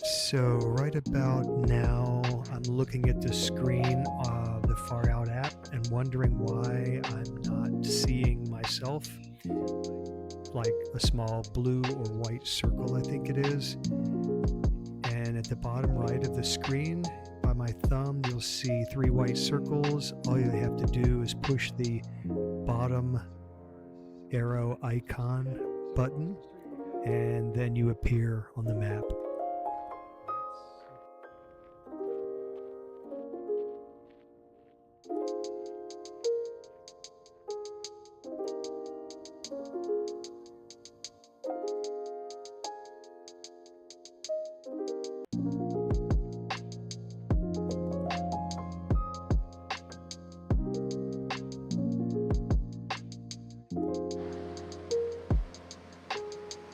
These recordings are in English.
So right about now, I'm looking at the screen of the Far Out app and wondering why I'm not seeing myself, like a small blue or white circle, I think it is. And at the bottom right of the screen, by my thumb, you'll see 3 white circles. All you have to do is push the bottom arrow icon button, and then you appear on the map.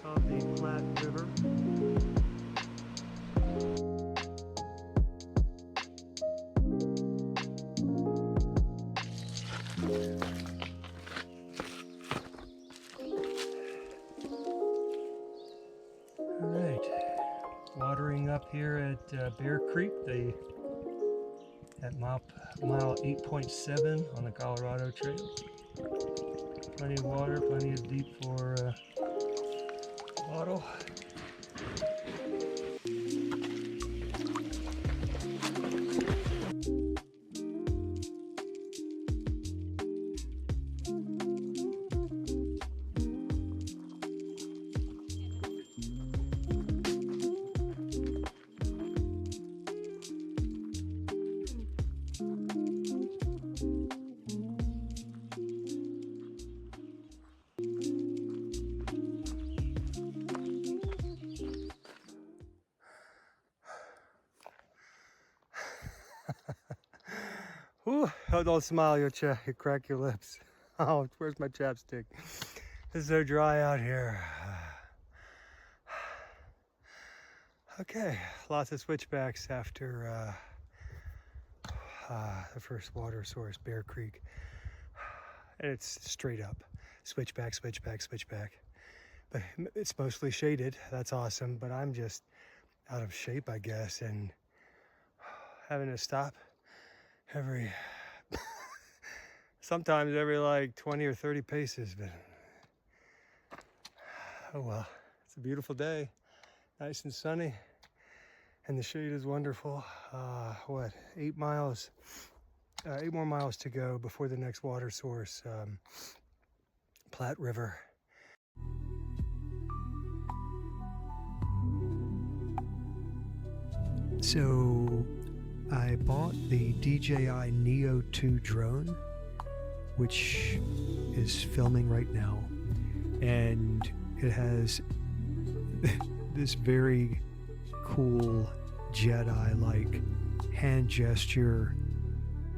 Of the Platte River. All right, watering up here at Bear Creek, at mile 8.7 on the Colorado Trail. Plenty of water, plenty of deep for bottle. Ooh, oh, don't smile, you crack your lips. Oh, where's my chapstick? It's so dry out here. Okay, lots of switchbacks after the first water source, Bear Creek. And it's straight up. Switchback, switchback, switchback. But it's mostly shaded. That's awesome. But I'm just out of shape, I guess, and having to stop every sometimes every like 20 or 30 paces, but oh well. It's a beautiful day, nice and sunny, and the shade is wonderful. What, 8 miles, 8 more miles to go before the next water source, Platte River. So I bought the DJI Neo 2 drone, which is filming right now, and it has this very cool Jedi-like hand gesture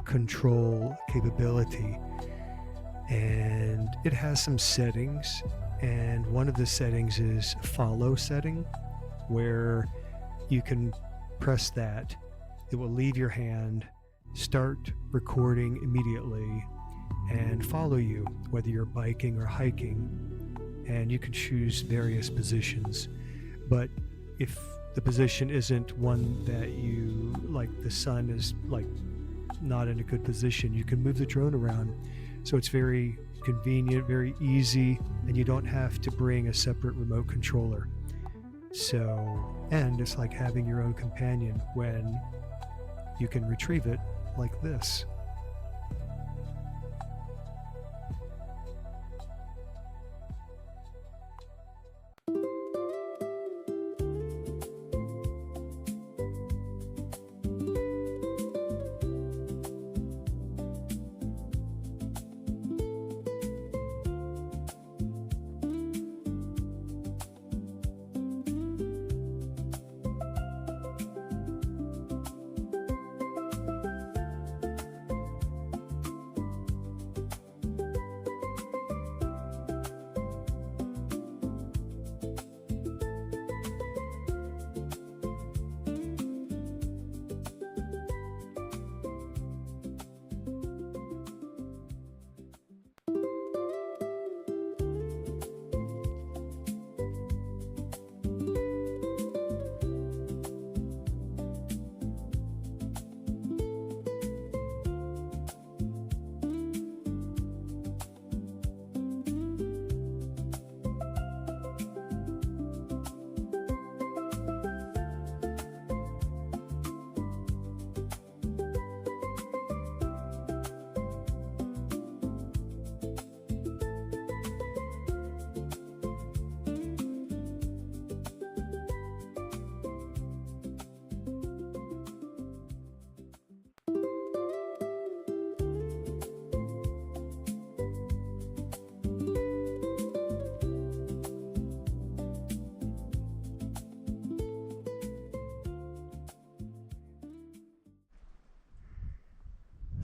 control capability, and it has some settings, and one of the settings is follow setting, where you can press that. It will leave your hand, start recording immediately, and follow you, whether you're biking or hiking, and you can choose various positions. But if the position isn't one that you like, the sun is like not in a good position, you can move the drone around. So it's very convenient, very easy, and you don't have to bring a separate remote controller. So, and it's like having your own companion when you can retrieve it like this.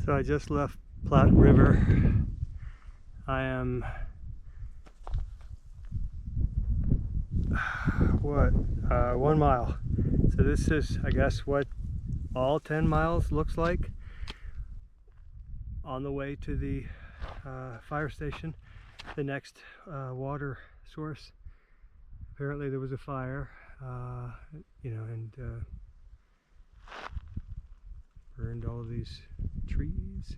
So I just left Platte River. I am, 1 mile. So this is, I guess, what all 10 miles looks like on the way to the fire station, the next water source. Apparently there was a fire, and burned all of these trees.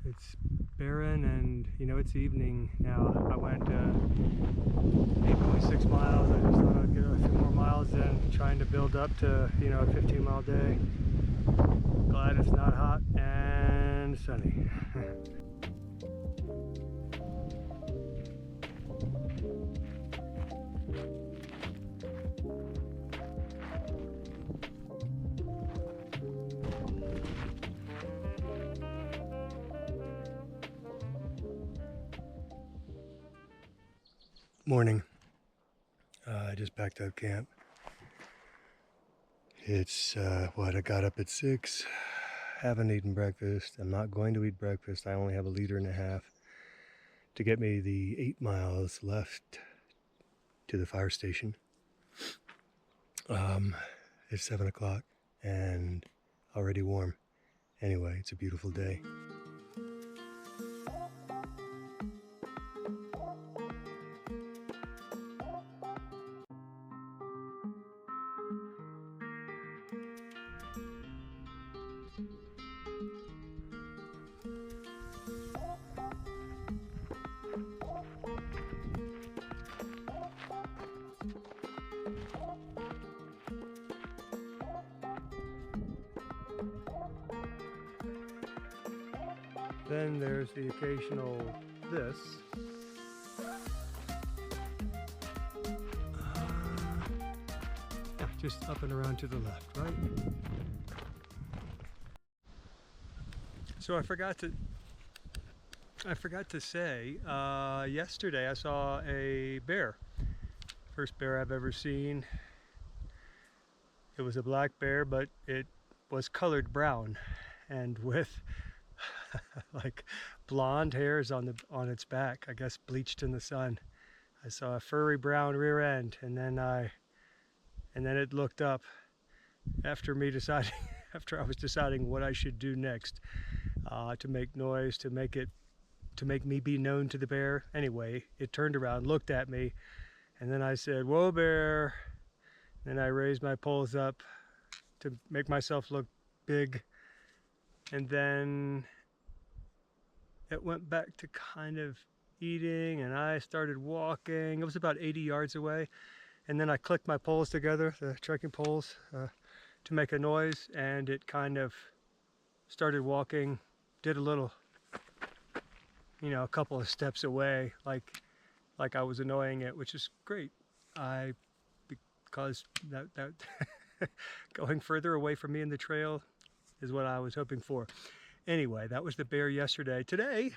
It's barren, and it's evening now. I went 8.6 miles. I just thought I'd get a few more miles in, trying to build up to a 15-mile day. Glad it's not hot and sunny. Morning. I just backed out camp. It's I got up at 6. Haven't eaten breakfast. I'm not going to eat breakfast. I only have 1.5 liters to get me the 8 miles left to the fire station. It's 7 o'clock and already warm. Anyway, it's a beautiful day. Then there's the occasional this. Just up and around to the left, right? So I forgot to say, yesterday I saw a bear. First bear I've ever seen. It was a black bear, but it was colored brown and with like blonde hairs on its back, I guess bleached in the sun. I saw a furry brown rear end, and then it looked up after I was deciding what I should do next, to make noise, to make me be known to the bear. Anyway, it turned around, looked at me, and then I said, "Whoa, bear." Then I raised my poles up to make myself look big, and then it went back to kind of eating, and I started walking. It was about 80 yards away, and then I clicked my poles together, the trekking poles, to make a noise, and it kind of started walking, did a little, a couple of steps away, like I was annoying it, which is great. Because that going further away from me in the trail is what I was hoping for. Anyway, that was the bear yesterday. Today,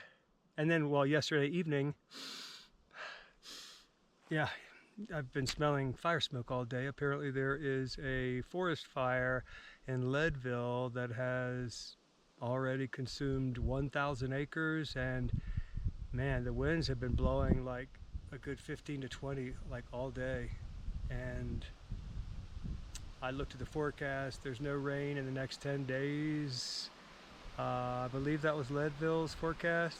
and then, yesterday evening, yeah, I've been smelling fire smoke all day. Apparently there is a forest fire in Leadville that has already consumed 1,000 acres, and man, the winds have been blowing like a good 15 to 20 like all day. And I looked at the forecast. There's no rain in the next 10 days. I believe that was Leadville's forecast.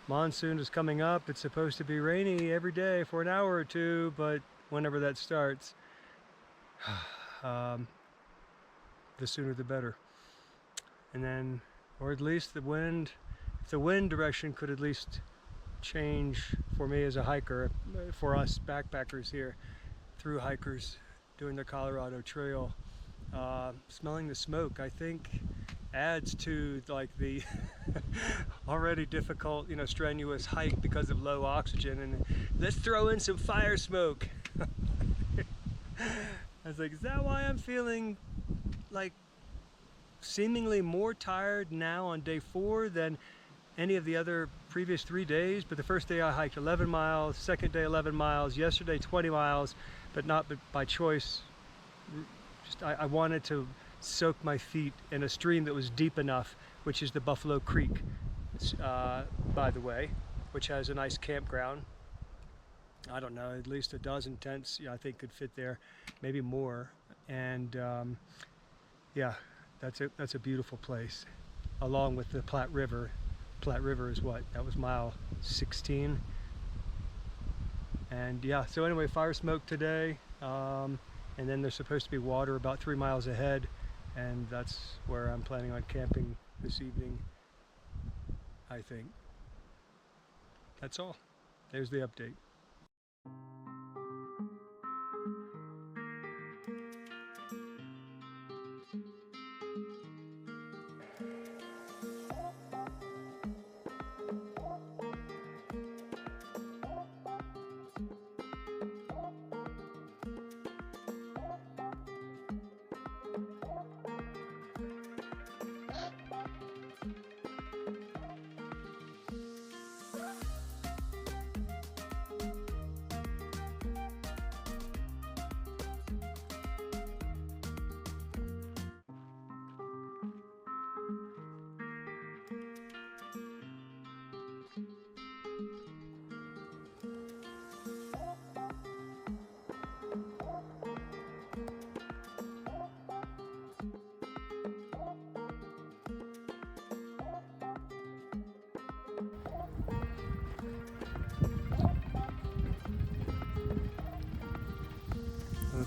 Monsoon is coming up. It's supposed to be rainy every day for an hour or two, but whenever that starts, the sooner the better. And then, or at least the wind direction could at least change for me as a hiker, for us backpackers here, through hikers doing the Colorado Trail. Smelling the smoke, I think, adds to like the already difficult, strenuous hike because of low oxygen, and let's throw in some fire smoke. I was like, is that why I'm feeling like seemingly more tired now on day 4 than any of the other previous 3 days? But the first day I hiked 11 miles, second day 11 miles, yesterday 20 miles, but not by choice. Just I wanted to soak my feet in a stream that was deep enough, which is the Buffalo Creek, by the way, which has a nice campground. I don't know, at least a dozen tents, I think could fit there, maybe more. And yeah, that's a beautiful place, along with the Platte River. Platte River is what? That was mile 16. And yeah, so anyway, fire smoke today, and then there's supposed to be water about 3 miles ahead, and that's where I'm planning on camping this evening, I think. That's all. There's the update.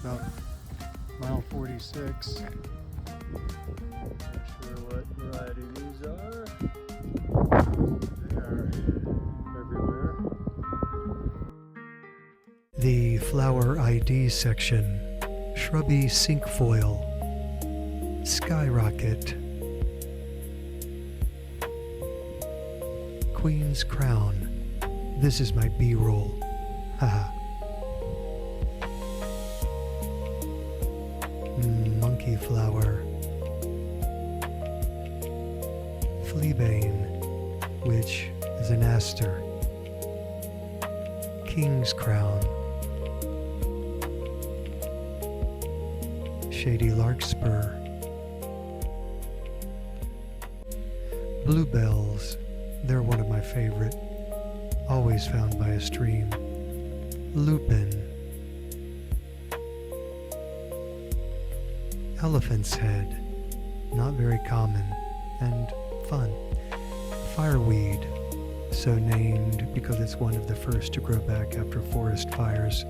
About mile 46. Not sure what variety these are. They are everywhere. The flower ID section: shrubby cinquefoil, skyrocket, queen's crown. This is my B-roll. Haha. Monkey flower, fleabane, which is an aster, king's crown, shady larkspur, bluebells. They're one of my favorite, always found by a stream, lupin, elephant's head, not very common, and fun. Fireweed, so named because it's one of the first to grow back after forest fires.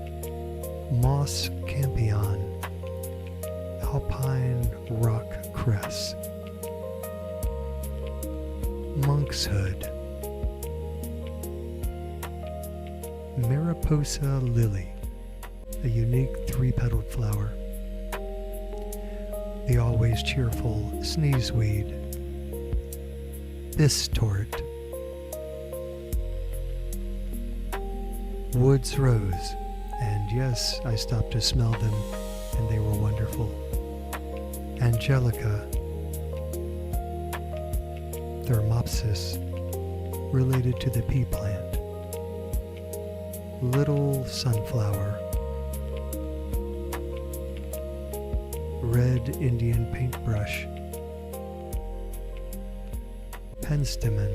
Moss campion, alpine rock cress. Monk's hood. Mariposa lily, a unique three-petaled flower. The always cheerful sneezeweed, bistort, woods rose, and yes, I stopped to smell them, and they were wonderful. Angelica, thermopsis, related to the pea plant. Little sunflower, red Indian paintbrush, penstemon,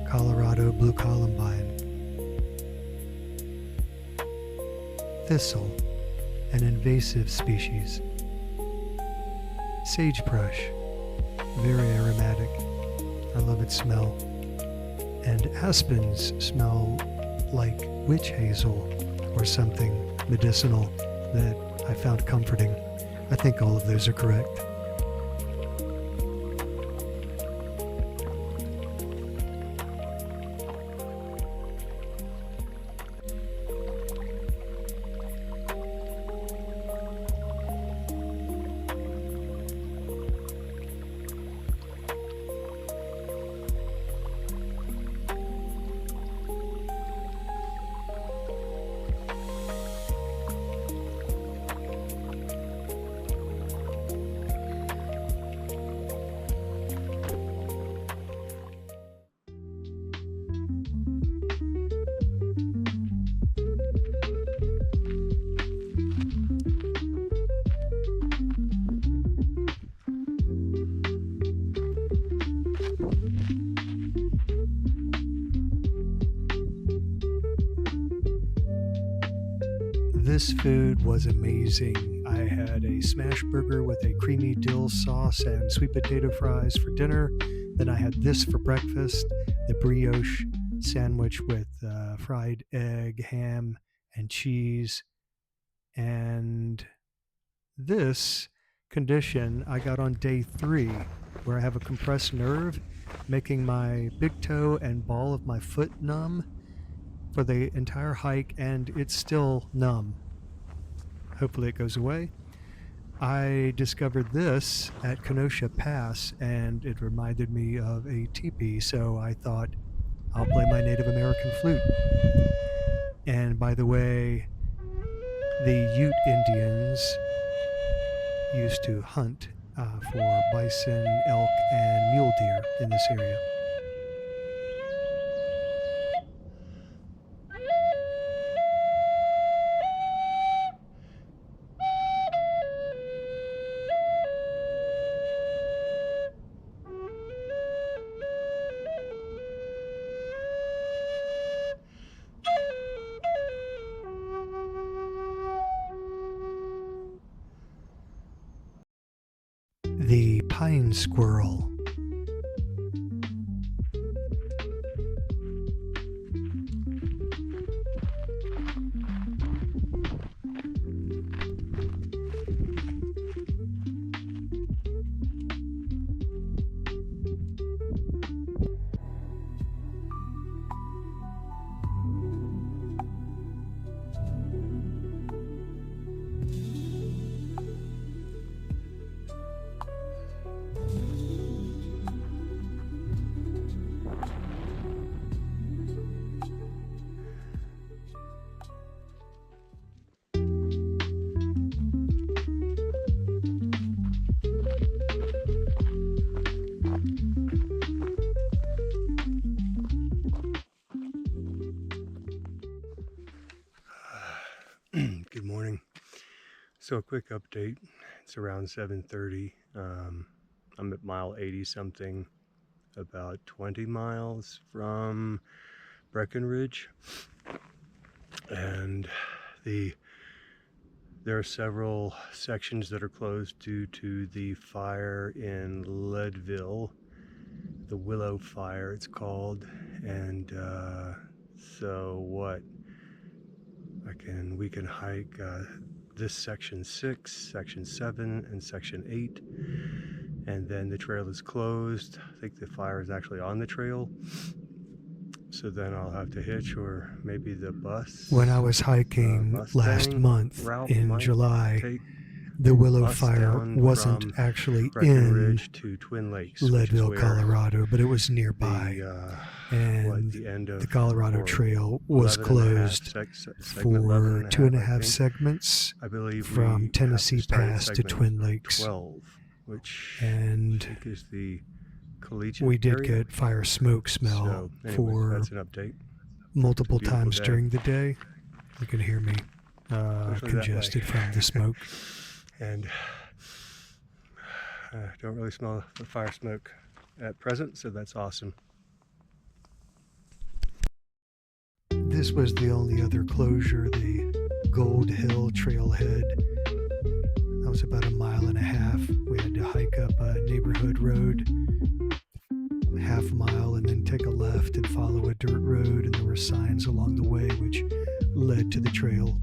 Colorado blue columbine, thistle, an invasive species, sagebrush, very aromatic, I love its smell, and aspens smell like witch hazel or something medicinal that I found comforting. I think all of those are correct. This food was amazing. I had a smash burger with a creamy dill sauce and sweet potato fries for dinner. Then I had this for breakfast, the brioche sandwich with fried egg, ham, and cheese. And this condition I got on day 3, where I have a compressed nerve, making my big toe and ball of my foot numb for the entire hike, and it's still numb. Hopefully it goes away. I discovered this at Kenosha Pass, and it reminded me of a teepee, so I thought I'll play my Native American flute. And by the way, the Ute Indians used to hunt for bison, elk, and mule deer in this area. The pine squirrel. Good morning. So a quick update. It's around 7:30. I'm at mile 80 something, about 20 miles from Breckenridge, and there are several sections that are closed due to the fire in Leadville, the Willow Fire it's called, and we can hike this section 6, section 7, and section 8, and then the trail is closed. I think the fire is actually on the trail, so then I'll have to hitch, or maybe the bus. When I was hiking last month in July, the Willow Fire wasn't actually in to Twin Lakes, Leadville, Colorado, but it was nearby. And the Colorado Trail was closed for 2.5 segments, I believe, from Tennessee Pass to Twin Lakes. 12, which and I think is the collegiate we did area. get fire smoke smell So, anyways, for that's an update. multiple It's a beautiful times day. during the day. You can hear me Especially that congested way. from the smoke. And don't really smell the fire smoke at present, so that's awesome. This was the only other closure, the Gold Hill Trailhead. That was about 1.5 miles. We had to hike up a neighborhood road, 1/2 mile, and then take a left and follow a dirt road, and there were signs along the way which led to the trail.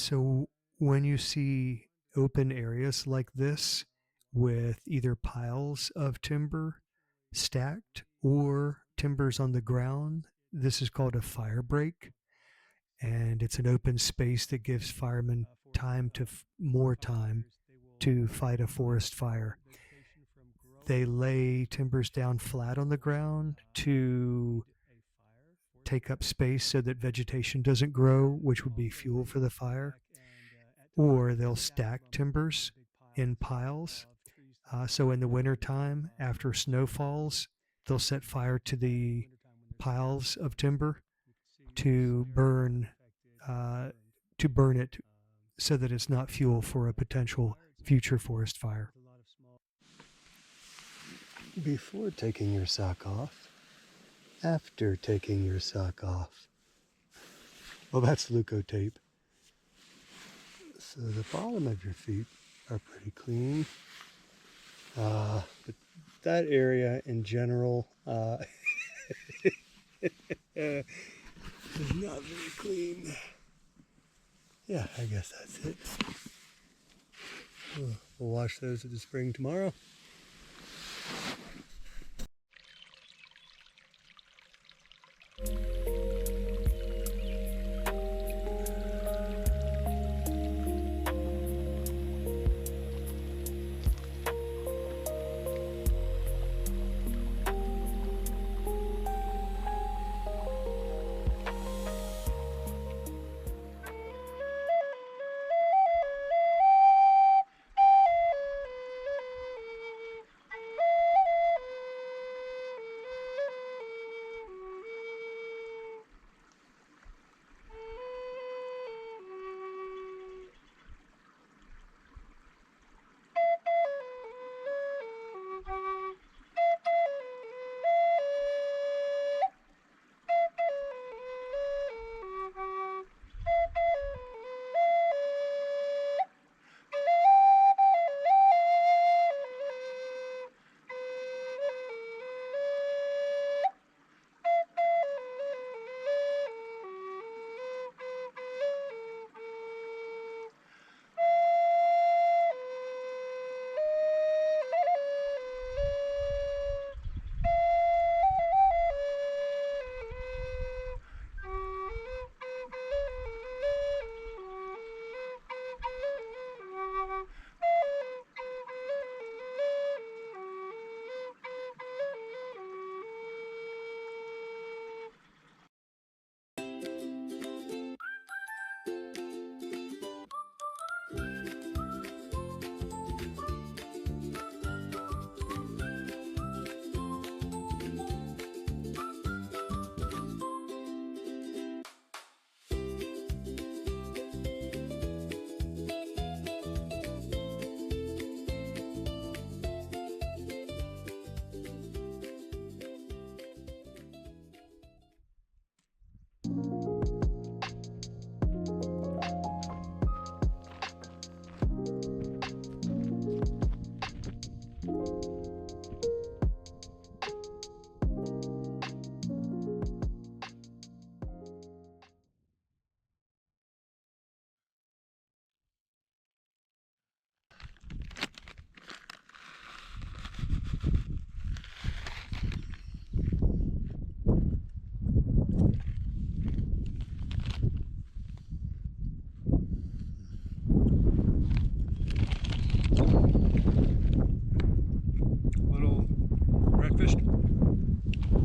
So when you see open areas like this with either piles of timber stacked or timbers on the ground, this is called a fire break. And it's an open space that gives firemen time to more time to fight a forest fire. They lay timbers down flat on the ground to take up space so that vegetation doesn't grow, which would be fuel for the fire. Or they'll stack timbers in piles. So in the wintertime, after snow falls, they'll set fire to the piles of timber to burn uh, it so that it's not fuel for a potential future forest fire. Before taking your sock off, after taking your sock off. Well, that's Luco tape. So the bottom of your feet are pretty clean. But that area in general is not very clean. Yeah, I guess that's it. We'll wash those at the spring tomorrow.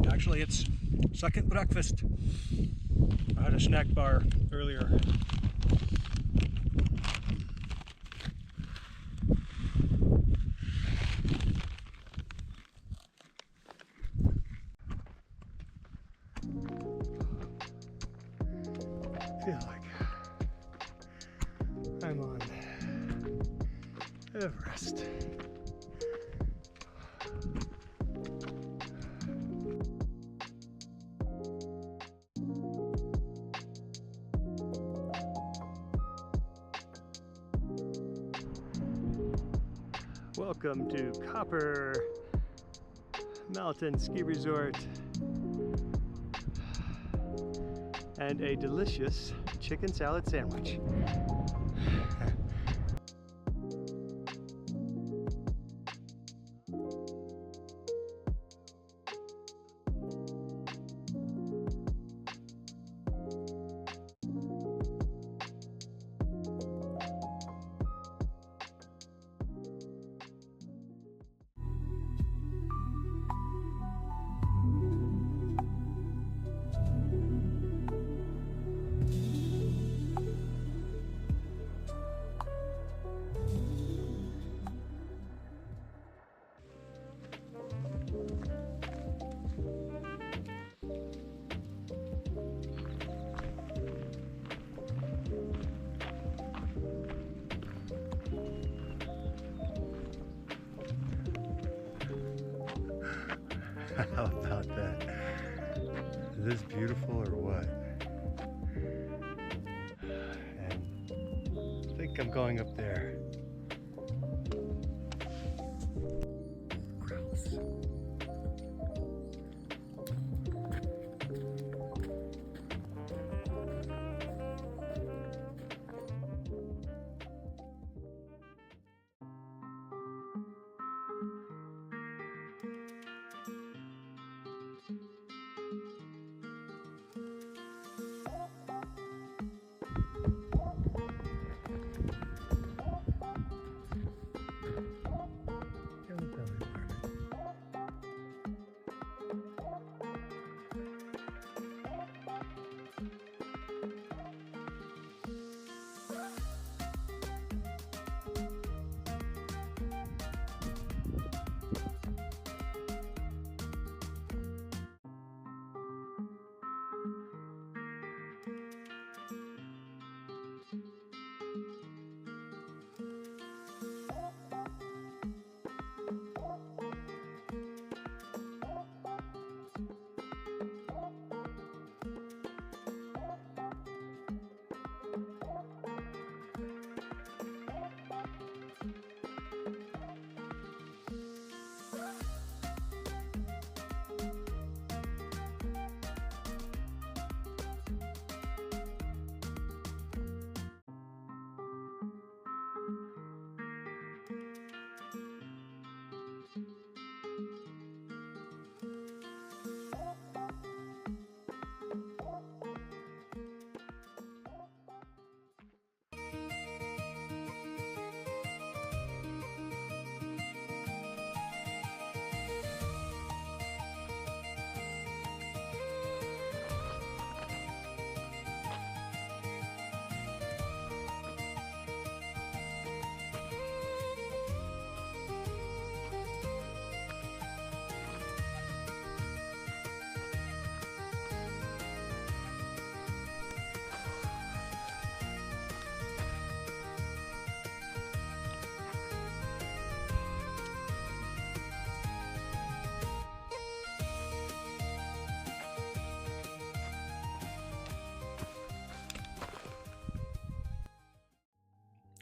Actually, it's second breakfast. I had a snack bar earlier. I feel like I'm on Everest. Welcome to Copper Mountain Ski Resort and a delicious chicken salad sandwich. How about that? Is this beautiful or what? And I think I'm going up there. Grouse.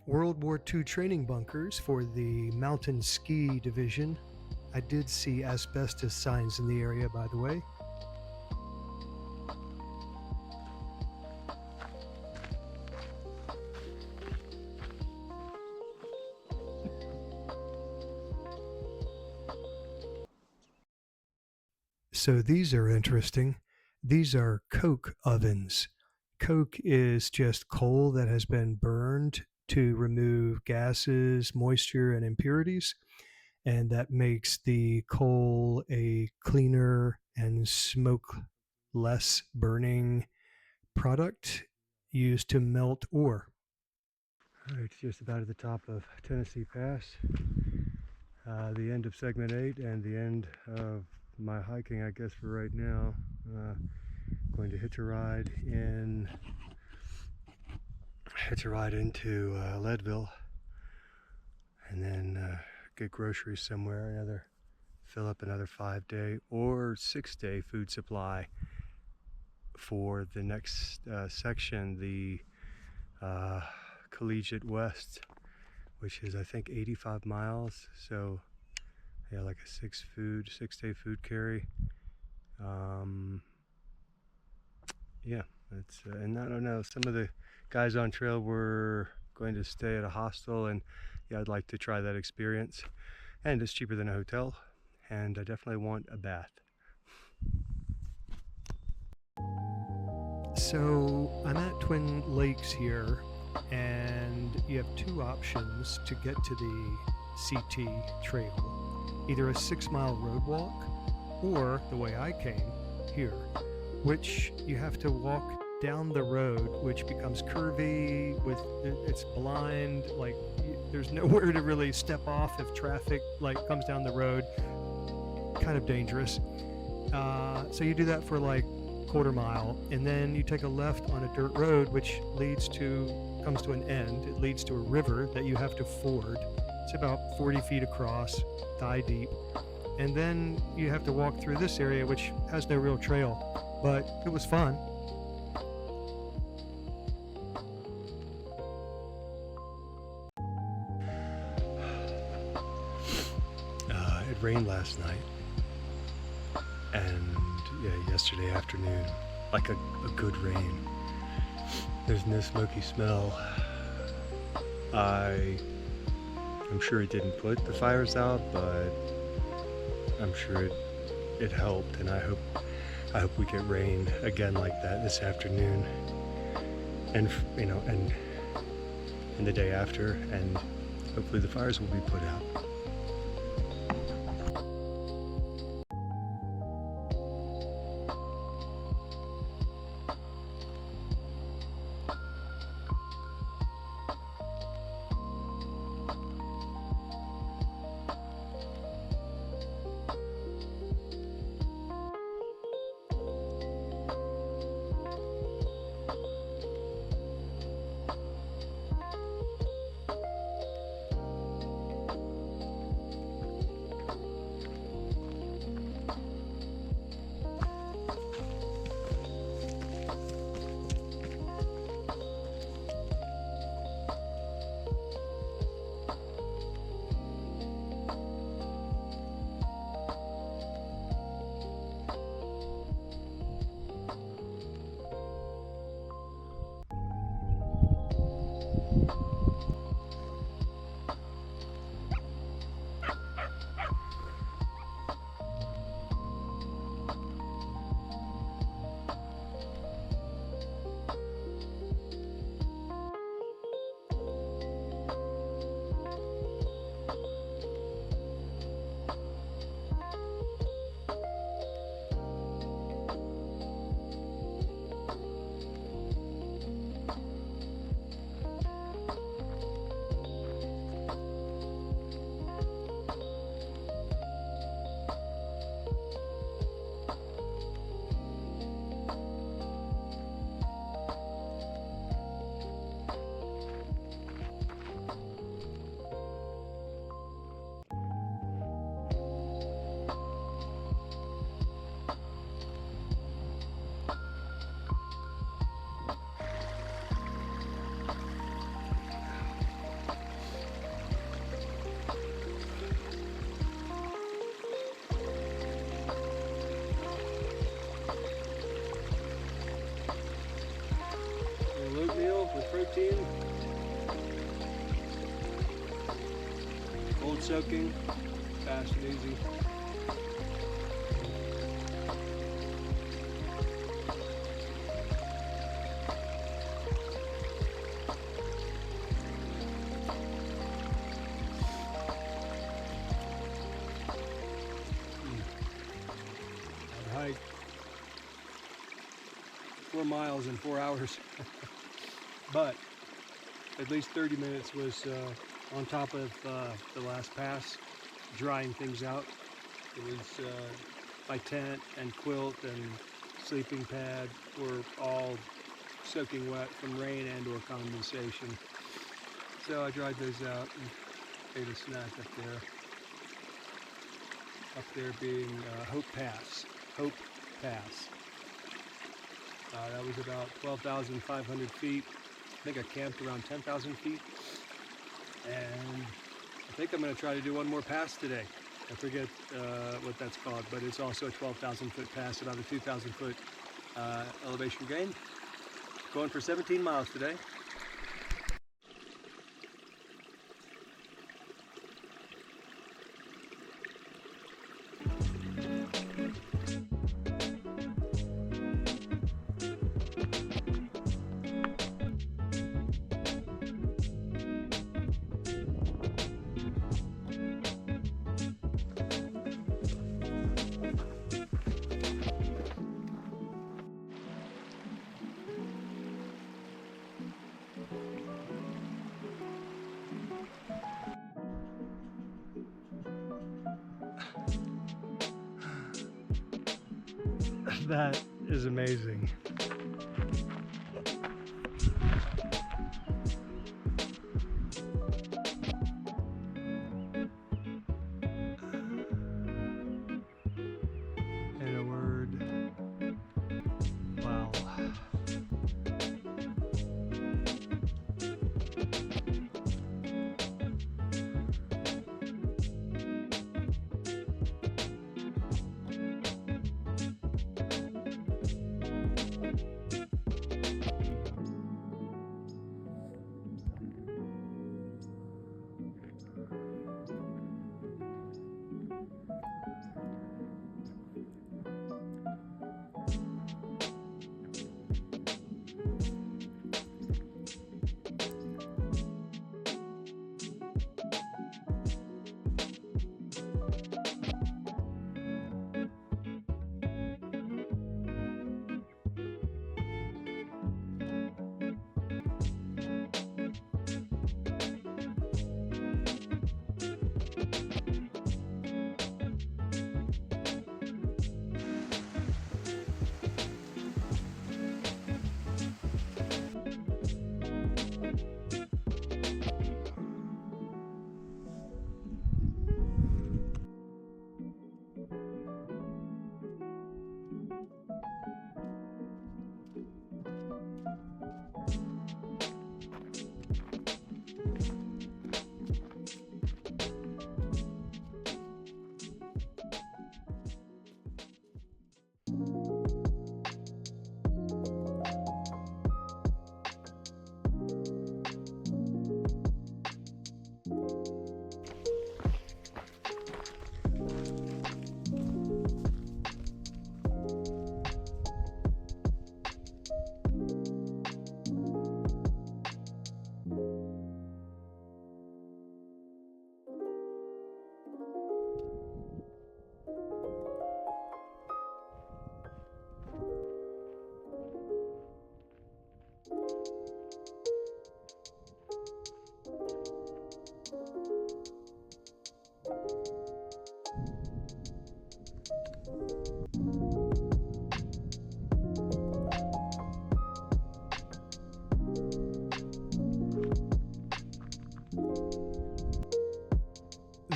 World War II training bunkers for the Mountain Ski Division. I did see asbestos signs in the area, by the way. So these are interesting. These are coke ovens. Coke is just coal that has been burned to remove gases, moisture, and impurities. And that makes the coal a cleaner and smoke less burning product used to melt ore. All right, just about at the top of Tennessee Pass. The end of segment 8 and the end of my hiking, I guess, for right now. Going to hitch a ride into Leadville, and then get groceries somewhere. Fill up another 5-day or 6-day food supply for the next section, the Collegiate West, which is I think 85 miles. So yeah, like a 6-day food carry. Yeah, it's and I don't know, some of the guys on trail were going to stay at a hostel, and yeah, I'd like to try that experience. And it's cheaper than a hotel, and I definitely want a bath. So I'm at Twin Lakes here, and you have two options to get to the CT trail. Either a 6-mile road walk, or the way I came here, which you have to walk down the road, which becomes curvy, it's blind, like there's nowhere to really step off if traffic like comes down the road. Kind of dangerous. So you do that for like quarter mile, and then you take a left on a dirt road, which comes to an end. It leads to a river that you have to ford. It's about 40 feet across, thigh deep, and then you have to walk through this area, which has no real trail, but it was fun. It rained last night, and yeah, yesterday afternoon, like a good rain. There's no smoky smell. I'm sure it didn't put the fires out, but I'm sure it helped, and I hope we get rain again like that this afternoon, and and the day after, and hopefully the fires will be put out. Oatmeal with protein, cold soaking, fast and easy. Hike 4 miles in 4 hours. But at least 30 minutes was on top of the last pass, drying things out. It was my tent and quilt and sleeping pad were all soaking wet from rain and or condensation. So I dried those out and ate a snack up there. Up there being Hope Pass. Hope Pass. That was about 12,500 feet. I think I camped around 10,000 feet, and I think I'm going to try to do one more pass today. I forget what that's called, but it's also a 12,000 foot pass, about a 2,000 foot elevation gain. Going for 17 miles today. That is amazing.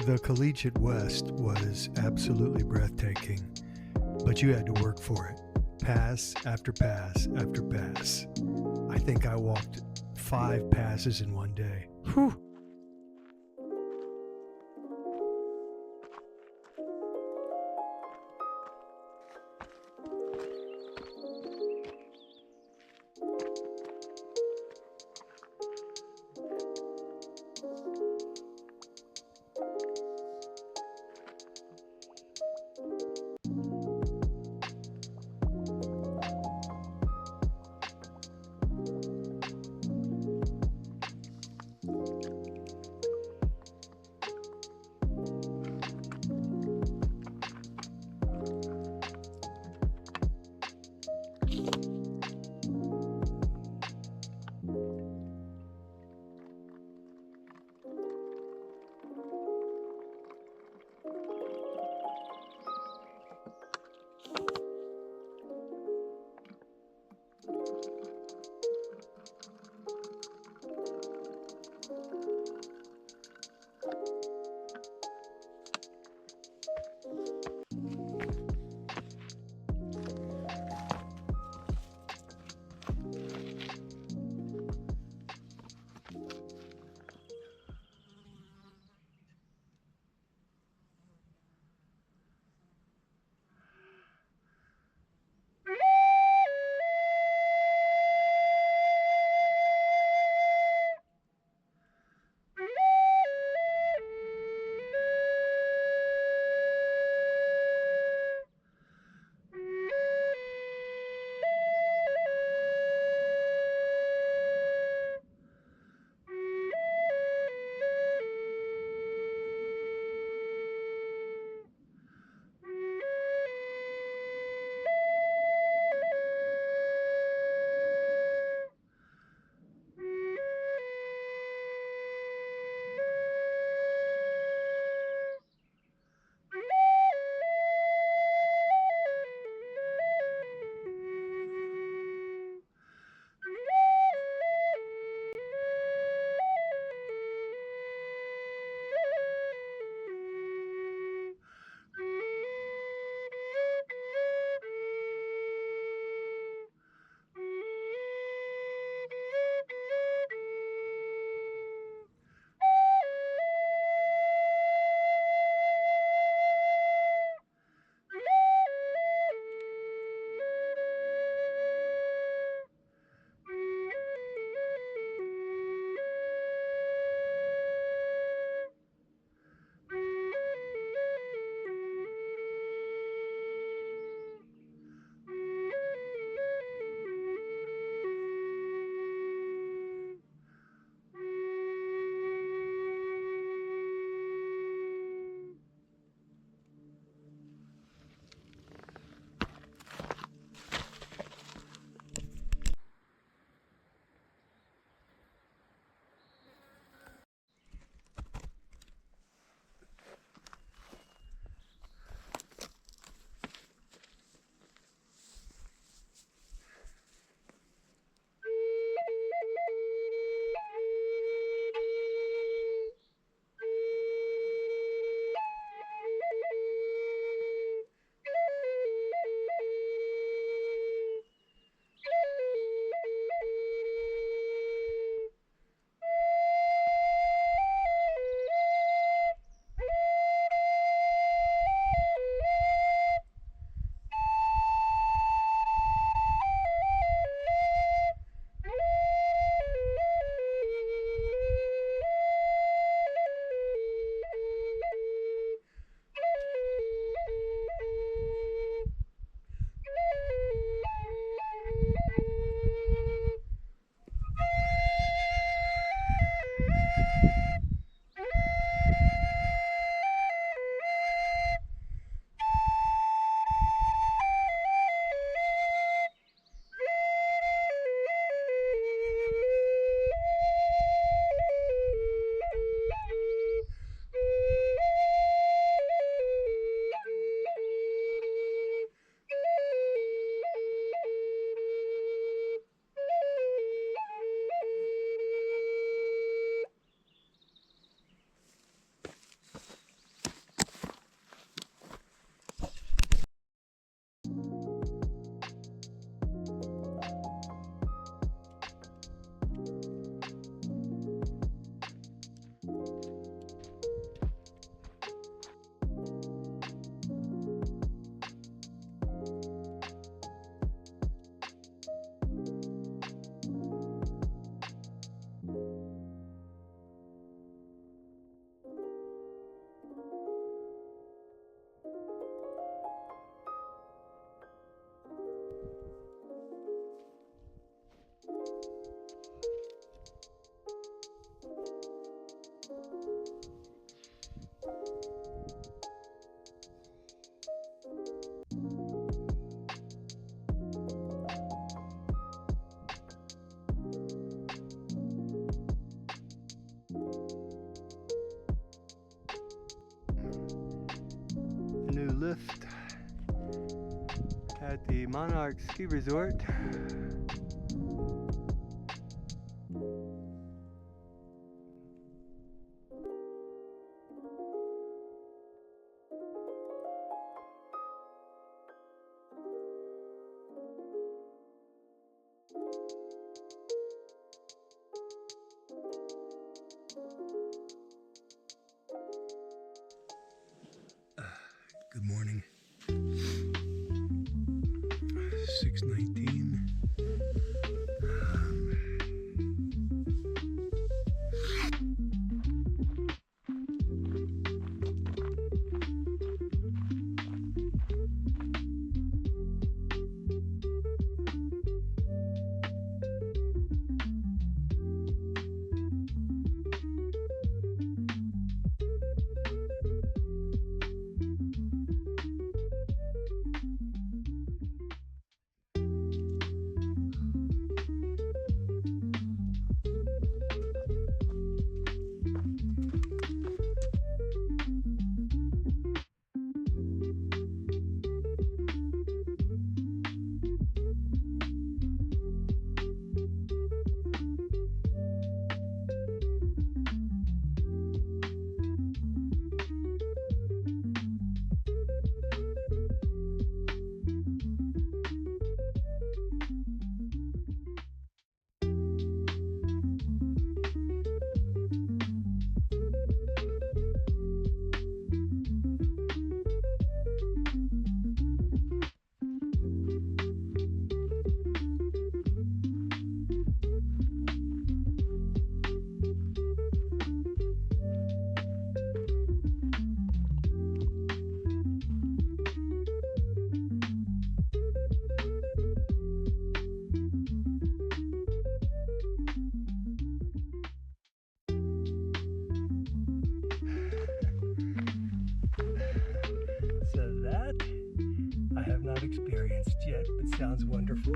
The Collegiate West was absolutely breathtaking, but you had to work for it. Pass after pass after pass. I think I walked 5 passes in one day. Whew. lift at the Monarch Ski Resort. Good morning. 6:19. I have not experienced yet, but sounds wonderful.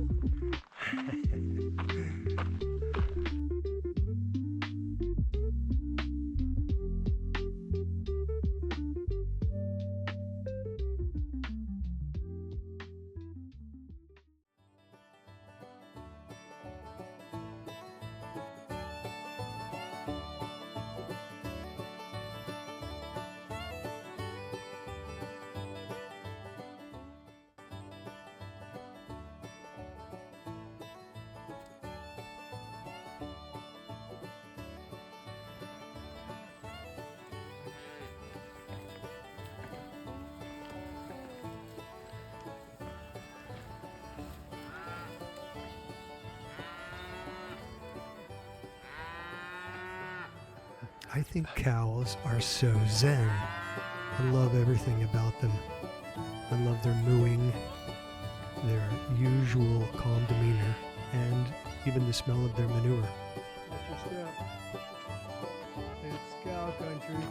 I think cows are so zen. I love everything about them. I love their mooing, their usual calm demeanor, and even the smell of their manure. Watch your step. It's cow country.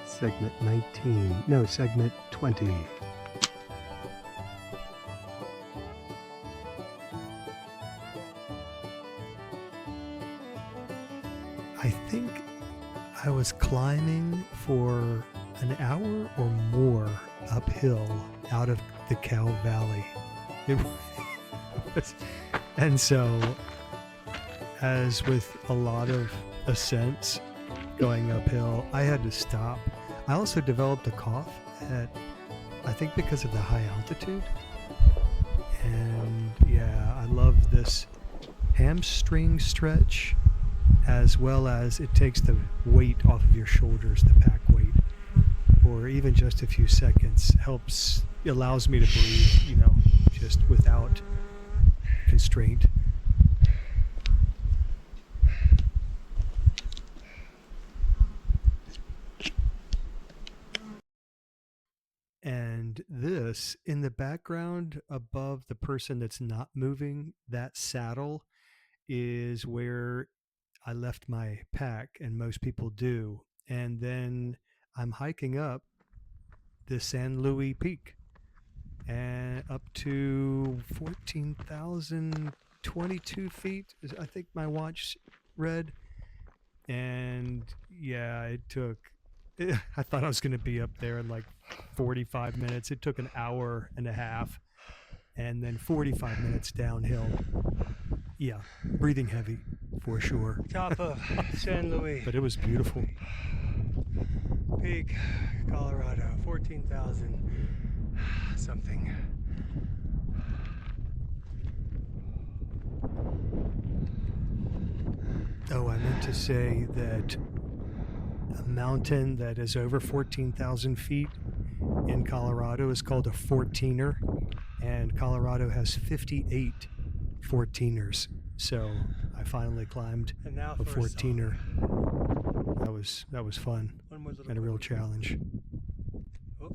Segment 19. No, segment 20. I think I was climbing for an hour or more uphill out of the Cow Valley. It was, and so, as with a lot of ascents going uphill, I had to stop. I also developed a cough I think because of the high altitude. And yeah, I love this hamstring stretch, as well as it takes the weight off of your shoulders, the pack weight, for even just a few seconds. Allows me to breathe, just without constraint. in the background above the person that's not moving, that saddle is where I left my pack, and most people do. And then I'm hiking up the San Luis Peak and up to 14,022 feet, I think my watch read. And yeah, I thought I was going to be up there in like 45 minutes. It took an hour and a half, and then 45 minutes downhill. Yeah, breathing heavy for sure. Top of San Luis But it was beautiful. Peak, Colorado, 14,000 something. Oh, I meant to say that a mountain that is over 14,000 feet in Colorado is called a 14er, and Colorado has 58 14ers. So I finally climbed And now a for a song. 14er. That was fun One more little and a real quick one. challenge. Oh.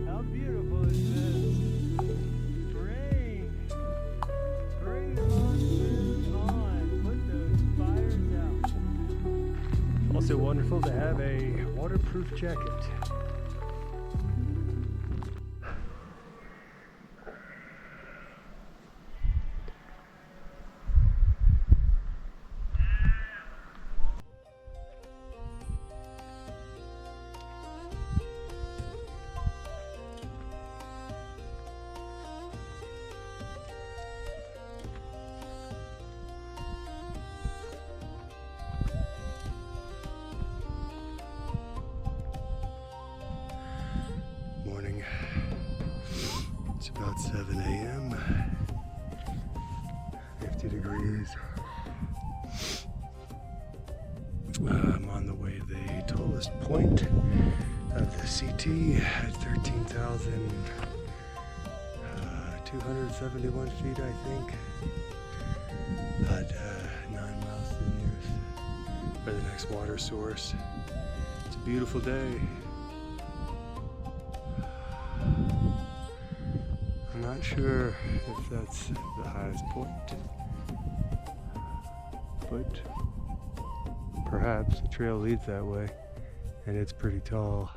How beautiful is this? Rain! Bring the monsters on! Put those fires out! Also wonderful to have a waterproof jacket. Morning. It's about 7 a.m. 50 degrees. I'm on the way to the tallest point of the CT at 13,271 feet, I think. About 9 miles to the nearest, or the next water source. It's a beautiful day. I'm not sure if that's the highest point, but perhaps the trail leads that way, and it's pretty tall.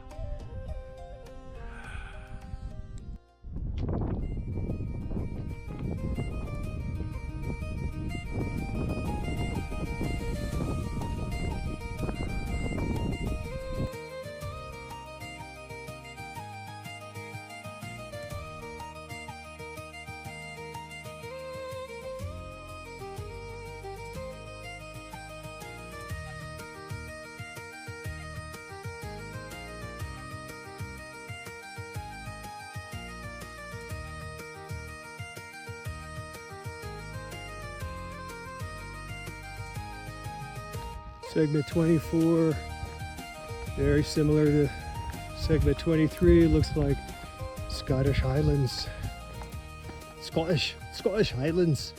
Segment 24, very similar to segment 23. Looks like Scottish Highlands. Scottish Highlands.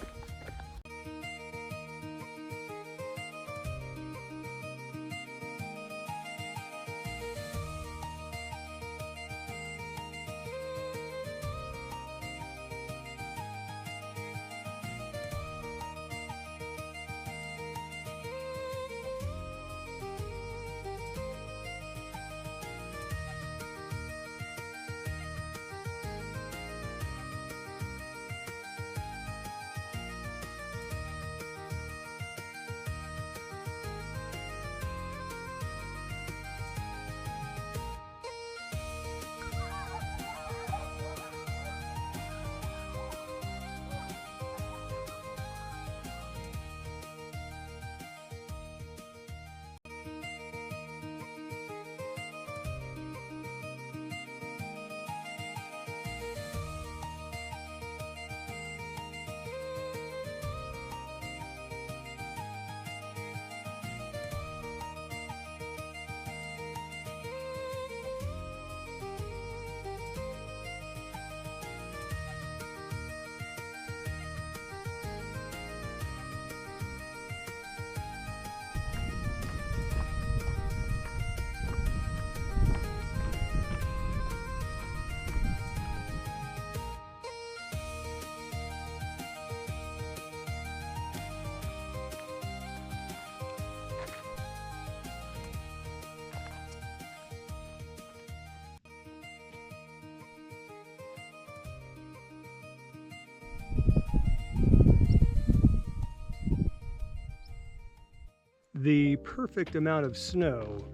the perfect amount of snow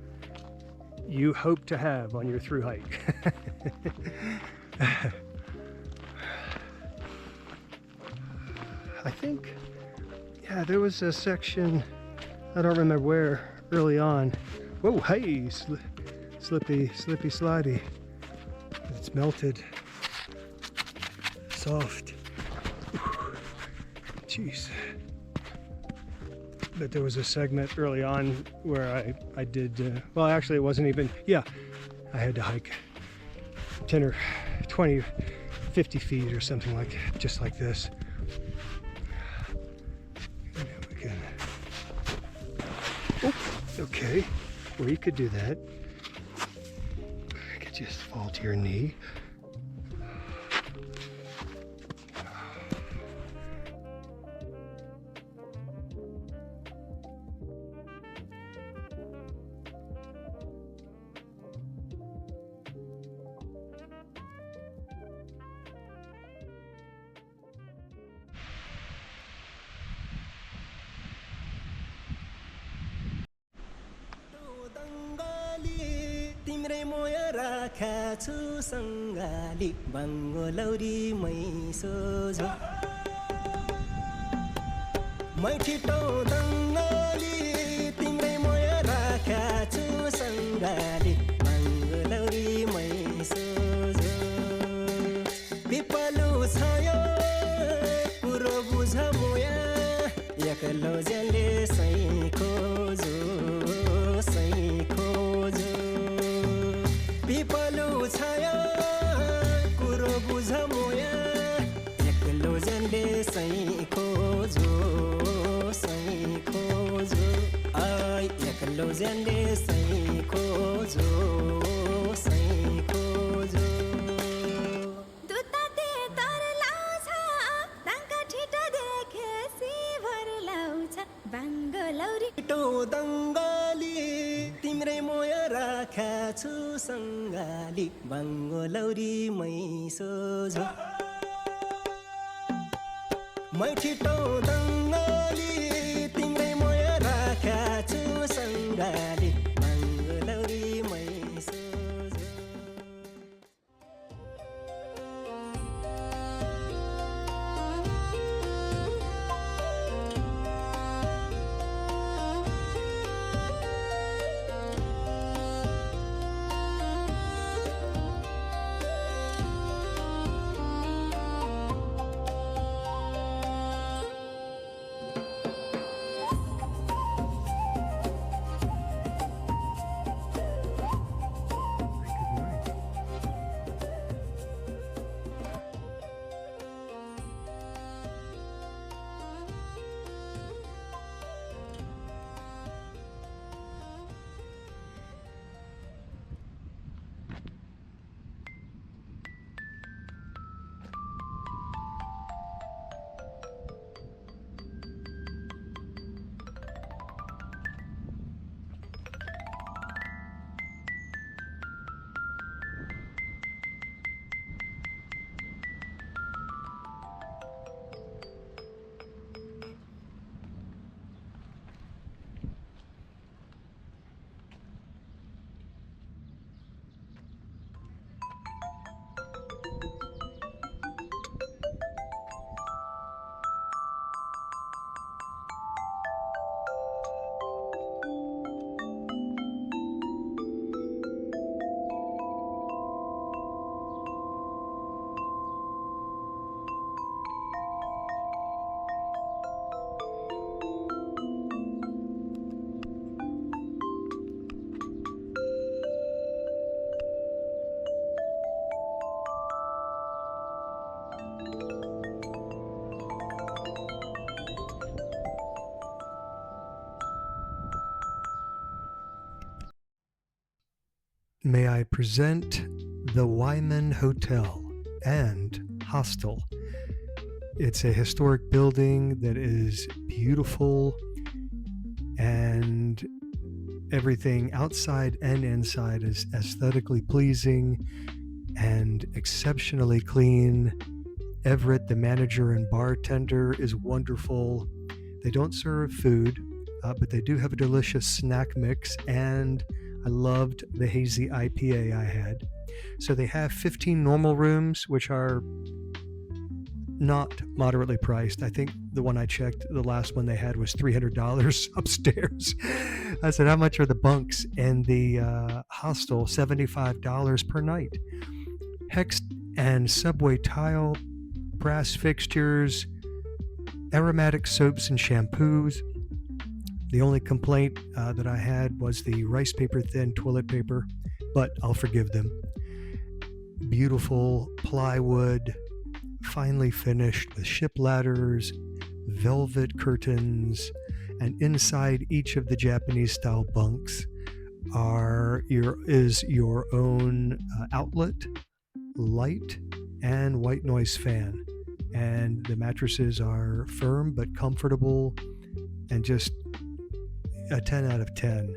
you hope to have on your through hike. I think, yeah, there was a section, I don't remember where, early on. Whoa, hey, slippy, slidey. It's melted. Soft. Jeez. But there was a segment early on where I did, well, actually it wasn't even, yeah, I had to hike 10 or 20, 50 feet or something like, just like this. And then we can, oh, okay, well, you could do that. You could just fall to your knee. तिम्रै मोय राखा छु सङ्गाली भाङ्गो लौरी मैसो झो मै छिटो दङ्गाली तिम्रै मोय राखा छु सङ्गाली भाङ्गो लौरी मैसो झो पिपलु छायो पुरो बुझ मोया एक्लो जले सै खोजो पिपलु छाया कुरो बुझ मोया एक्लो जन्ले सै खोजो आई एक्लो जन्ले सै खोजो दुताते तर लाउँछ ताङ्का ठिटा देखेसी भर लाउँछ बाङ्गलौरी टो दङ्गाली तिम्रै मोय राखा छु सङ्गाली बाङ्गो लौरी मैसो झो मै छिटो दङ्गाली तिम्रै मोय राखा छु सङ्गाली बाङ्गो लौरी मैसो झो May I present the Wyman Hotel and Hostel. It's a historic building that is beautiful, and everything outside and inside is aesthetically pleasing and exceptionally clean. Everett, the manager and bartender, is wonderful. They don't serve food. but they do have a delicious snack mix, and I loved the hazy IPA I had. So they have 15 normal rooms, which are not moderately priced. I think the one I checked, the last one they had was $300 upstairs. I said, how much are the bunks? And the hostel, $75 per night. Hex and subway tile, brass fixtures, aromatic soaps and shampoos. The only complaint that I had was the rice paper thin toilet paper, but I'll forgive them. Beautiful plywood, finely finished with ship ladders, velvet curtains, and inside each of the Japanese style bunks is your own outlet, light, and white noise fan. And the mattresses are firm but comfortable, and just a 10 out of 10.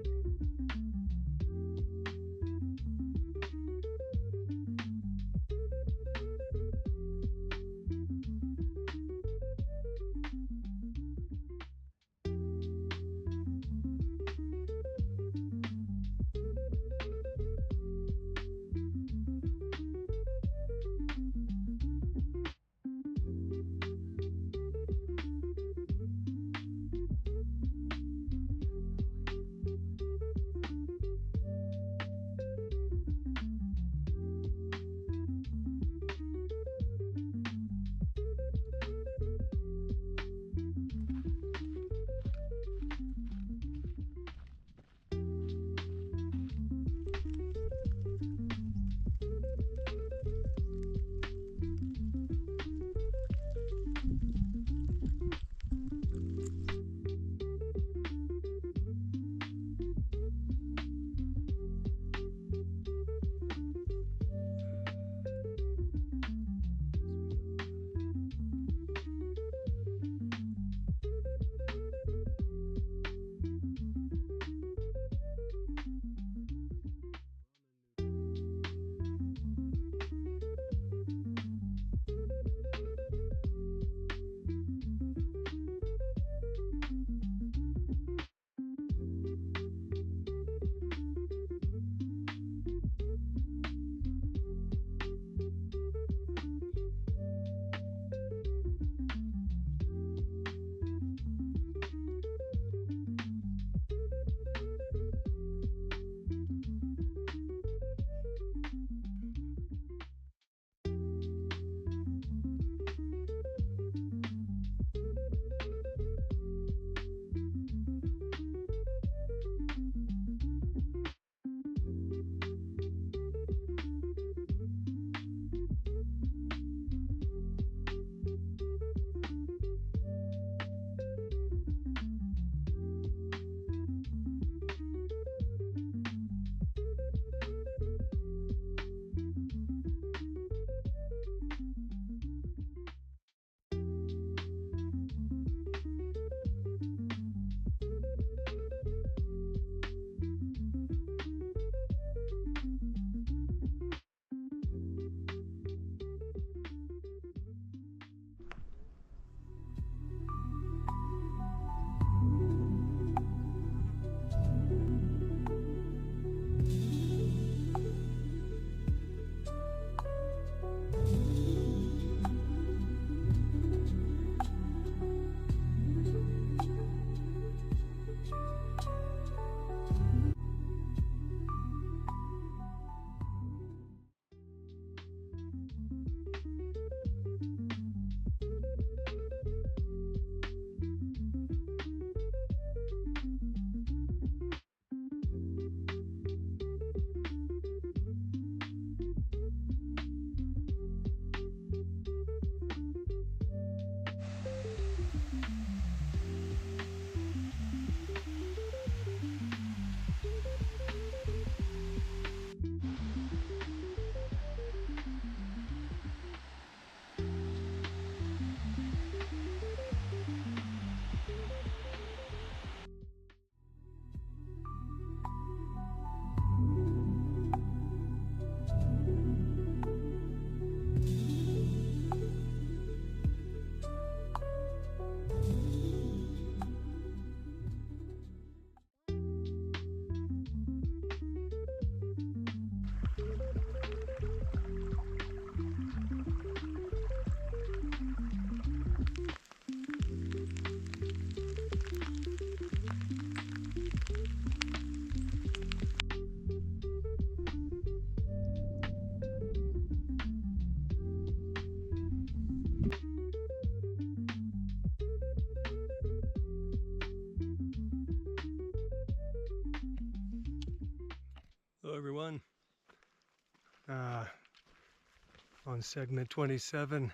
on segment 27.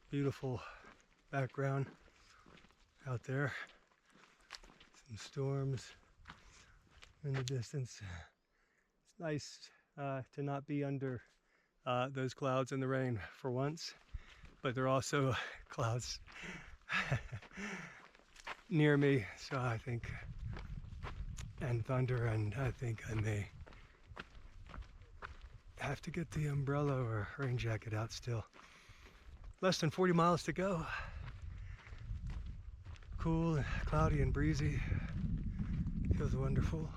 Beautiful background out there. Some storms in the distance. It's nice to not be under those clouds and the rain for once, but there are also clouds near me, so I think, and thunder, and I think I may have to get the umbrella or rain jacket out still. Less than 40 miles to go. Cool, cloudy and breezy. Feels wonderful.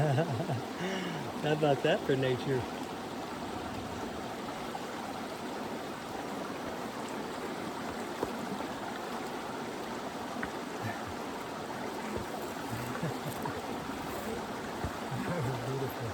How about that for nature? Beautiful.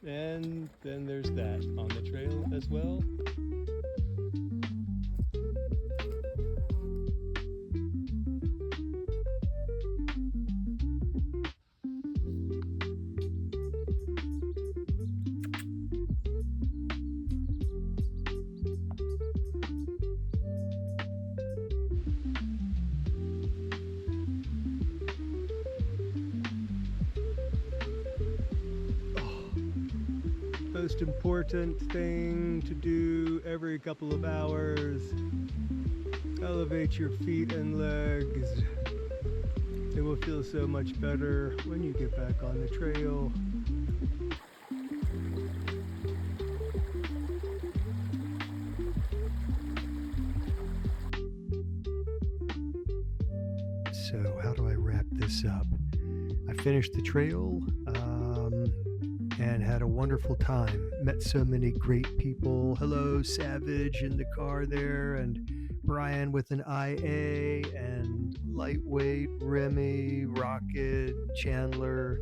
And then there's that on the trail as well. Most important thing to do every couple of hours. Elevate your feet and legs. It will feel so much better when you get back on the trail. So how do I wrap this up? I finished the trail and had a wonderful time. Met so many great people. Hello, Savage in the car there, and Brian with an IA, and Lightweight, Remy, Rocket, Chandler,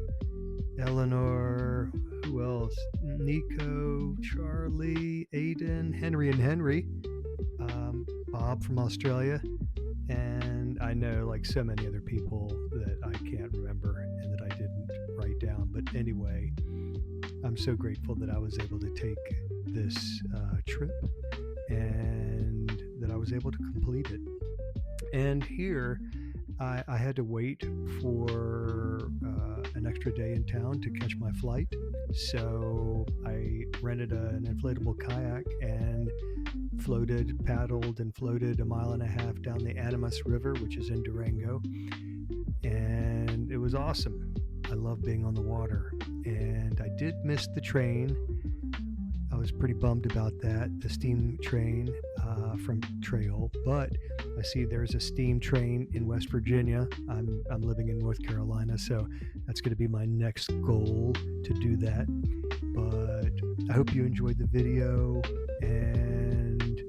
Eleanor, who else? Nico, Charlie, Aiden, Henry and Henry, Bob from Australia, and I know like so many other people that I can't remember and that I didn't write down. But anyway, I'm so grateful that I was able to take this trip and that I was able to complete it. And here, I had to wait for an extra day in town to catch my flight. So I rented an inflatable kayak and paddled and floated 1.5 miles down the Animas River, which is in Durango. And it was awesome. I love being on the water. And I did miss the train. I was pretty bummed about that, the steam train from Trail. But I see there's a steam train in West Virginia. I'm living in North Carolina, so that's going to be my next goal to do that. But I hope you enjoyed the video, and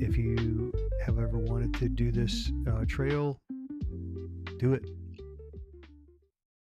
if you have ever wanted to do this trail, do it.